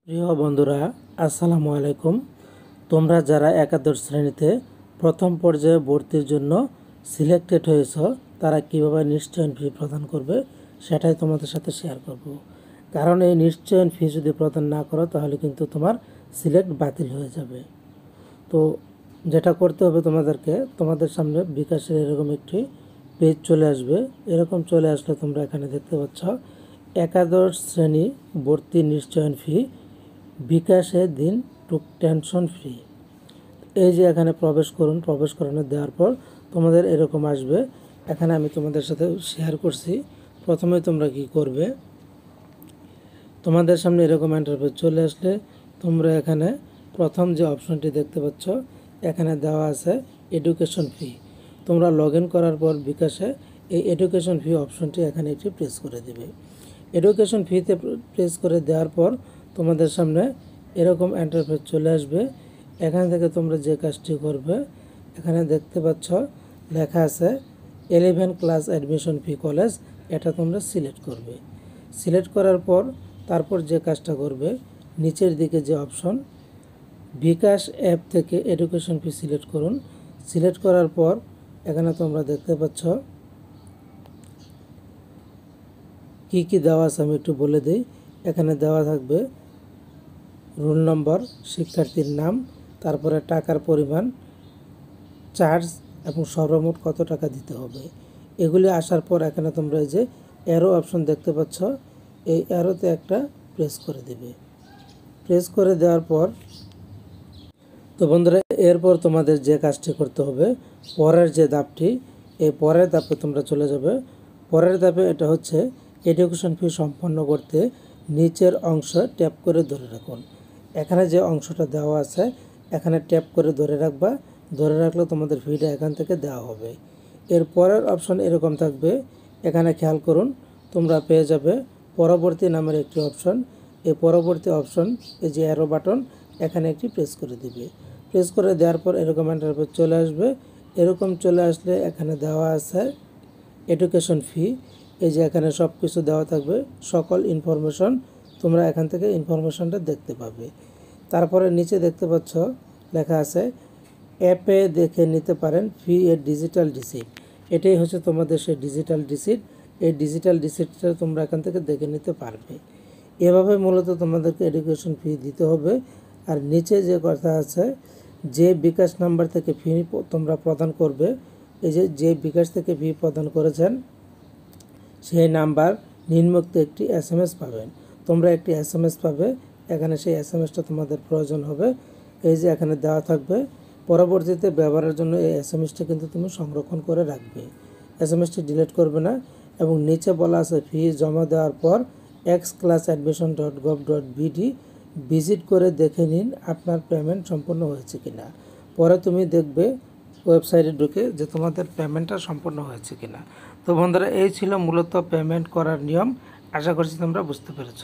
প্রিয় বন্ধুরা, আসসালামু আলাইকুম। তোমরা যারা একাদশ শ্রেণীতে প্রথম পর্যায়ে ভর্তির জন্য সিলেক্টেড হয়েছ, তারা কীভাবে নিশ্চয়ন ফি প্রদান করবে সেটাই তোমাদের সাথে শেয়ার করব। কারণ এই নিশ্চয়ন ফি যদি প্রদান না করো তাহলে কিন্তু তোমার সিলেক্ট বাতিল হয়ে যাবে। তো যেটা করতে হবে তোমাদেরকে, তোমাদের সামনে বিকাশের এরকম একটি পেজ চলে আসবে। এরকম চলে আসলে তোমরা এখানে দেখতে পাচ্ছ একাদশ শ্রেণী ভর্তি নিশ্চয়ন ফি বিকাশে দিন টু টেনশন ফ্রি। এই যে এখানে প্রবেশ করুন, প্রবেশ করানো দেওয়ার পর তোমাদের এরকম আসবে। এখানে আমি তোমাদের সাথে শেয়ার করছি। প্রথমে তোমরা কি করবে, তোমাদের সামনে এরকম ইন্টারফেস চলে আসলে তোমরা এখানে প্রথম যে অপশনটি দেখতে পাচ্ছ এখানে দেওয়া আছে এডুকেশন ফি। তোমরা লগ ইন করার পর বিকাশে এই এডুকেশন ফি অপশনটি এখানে একটি প্রেস করে দেবে। এডুকেশন ফিতে প্রেস করে দেওয়ার পর তোমাদের সামনে এরকম ইন্টারফেস চলে আসবে। এখান থেকে তোমরা যে কাজটি করবে, এখানে দেখতে পাচ্ছ লেখা আছে 11 ক্লাস অ্যাডমিশন ফি কলেজ, এটা তোমরা সিলেক্ট করবে। সিলেক্ট করার পর তারপর যে কাজটা করবে, নিচের দিকে যে অপশন বিকাশ অ্যাপ থেকে এডুকেশন ফি সিলেক্ট করুন। সিলেক্ট করার পর এখানে তোমরা দেখতে পাচ্ছ কি কি দেওয়া আছে আমি একটু বলে দিই। এখানে দেওয়া থাকবে রোল নম্বর, শিক্ষার্থীর নাম, তারপরে টাকার পরিমাণ, চার্জ এবং সর্বমোট কত টাকা দিতে হবে। এগুলি আসার পর এখানে তোমরা এই যে অ্যারো অপশন দেখতে পাচ্ছ, এই অ্যারোতে একটা প্রেস করে দেবে। প্রেস করে দেওয়ার পর তো বন্ধুরা, এরপর তোমাদের যে কাজটি করতে হবে, পরের যে ধাপটি, এই পরের ধাপে তোমরা চলে যাবে। পরের ধাপে এটা হচ্ছে এডুকেশন ফি সম্পন্ন করতে নিচের অংশ ট্যাপ করে ধরে রাখুন। এখানে যে অংশটা দেওয়া আছে এখানে ট্যাপ করে ধরে রাখবা। ধরে রাখলে তোমাদের ফিটা এখান থেকে দেওয়া হবে। এর পরের অপশন এরকম থাকবে। এখানে খেয়াল করুন, তোমরা পেয়ে যাবে পরবর্তী নামের একটি অপশন। এই পরবর্তী অপশন, এই যে অ্যারো বাটন, এখানে একটি প্রেস করে দিবে। প্রেস করে দেওয়ার পর এরকম ইন্টারফেস চলে আসবে। এরকম চলে আসলে এখানে দেওয়া আছে এডুকেশন ফি। এই যে এখানে সব কিছু দেওয়া থাকবে, সকল ইনফরমেশন তোমরা এখান থেকে ইনফরমেশনটা দেখতে পাবে। তারপরে নিচে দেখতে পাচ্ছ লেখা আছে অ্যাপে দেখে নিতে পারেন ফি এর ডিজিটাল রিসিট। এটাই হচ্ছে তোমাদের সেই ডিজিটাল রিসিট। এই ডিজিটাল রিসিটটা তোমরা এখান থেকে দেখে নিতে পারবে। এভাবে মূলত তোমাদেরকে এডুকেশন ফি দিতে হবে। আর নিচে যে কথা আছে, যে বিকাশ নাম্বার থেকে ফি তোমরা প্রদান করবে, এই যে বিকাশ থেকে ফি প্রদান করেছেন সেই নাম্বার নিম্নোক্ত একটি SMS পাবেন। তোমরা একটি SMS পাবে, এখানে সেই SMSটা তোমাদের প্রয়োজন হবে। এই যে এখানে দেওয়া থাকবে, পরবর্তীতে ব্যবহারের জন্য এই SMSটা কিন্তু তুমি সংরক্ষণ করে রাখবে। SMSটি ডিলিট করবে না। এবং নিচে বলা আছে ফি জমা দেওয়ার পর xclassadmission.gov.bd ভিজিট করে দেখে নিন আপনার পেমেন্ট সম্পন্ন হয়েছে কিনা। পরে তুমি দেখবে ওয়েবসাইটে ঢুকে যে তোমাদের পেমেন্টটা সম্পন্ন হয়েছে কিনা। তো বন্ধুরা, এই ছিল মূলত পেমেন্ট করার নিয়ম। আশা করছি তোমরা বুঝতে পেরেছ।